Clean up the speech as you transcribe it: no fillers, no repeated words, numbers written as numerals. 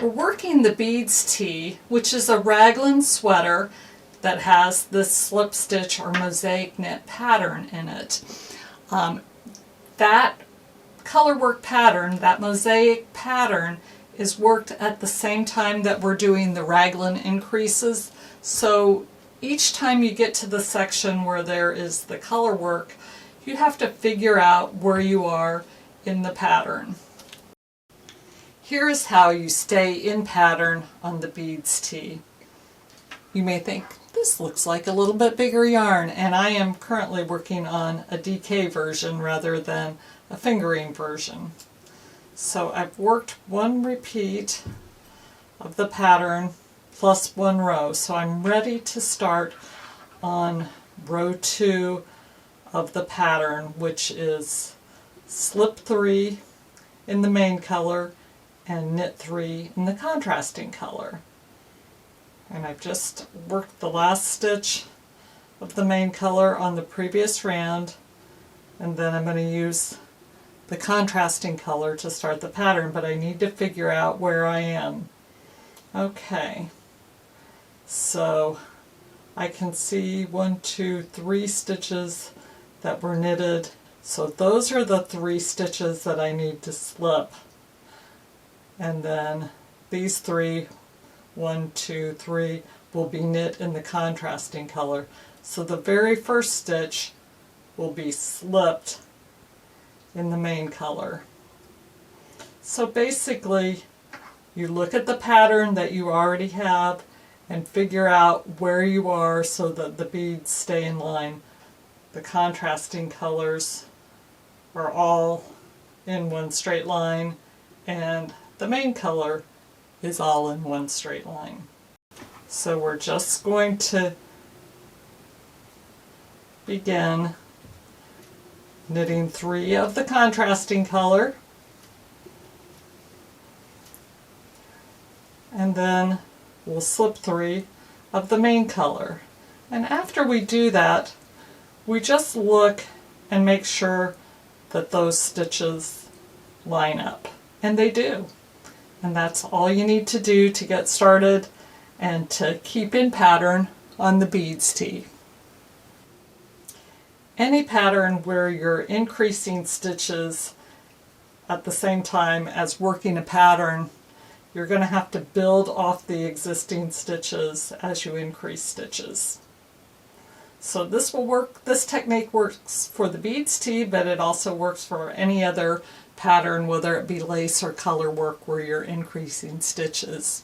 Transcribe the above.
We're working the beads tee, which is a raglan sweater that has this slip stitch or mosaic knit pattern in it. That color work pattern, that mosaic pattern, is worked at the same time that we're doing the raglan increases. So each time you get to the section where there is the color work, you have to figure out where you are in the pattern. Here is how you stay in pattern on the beads tee. You may think, this looks like a little bit bigger yarn, and I am currently working on a DK version rather than a fingering version. So I've worked one repeat of the pattern plus one row, so I'm ready to start on row 2 of the pattern, which is slip 3 in the main color and knit 3 in the contrasting color. And I've just worked the last stitch of the main color on the previous round, and then I'm going to use the contrasting color to start the pattern, but I need to figure out where I am. Okay, so I can see 1, 2, 3 stitches that were knitted, so those are the 3 stitches that I need to slip. And then these 3, 1, 2, 3, will be knit in the contrasting color. So the very first stitch will be slipped in the main color. So basically, you look at the pattern that you already have and figure out where you are so that the beads stay in line. The contrasting colors are all in one straight line, and the main color is all in one straight line. So we're just going to begin knitting 3 of the contrasting color, and then we'll slip 3 of the main color. And after we do that, we just look and make sure that those stitches line up, and they do. And that's all you need to do to get started and to keep in pattern on the beads tee. Any pattern where you're increasing stitches at the same time as working a pattern, you're going to have to build off the existing stitches as you increase stitches. So this will work. This technique works for the beads tee, but it also works for any other pattern, whether it be lace or color work, where you're increasing stitches.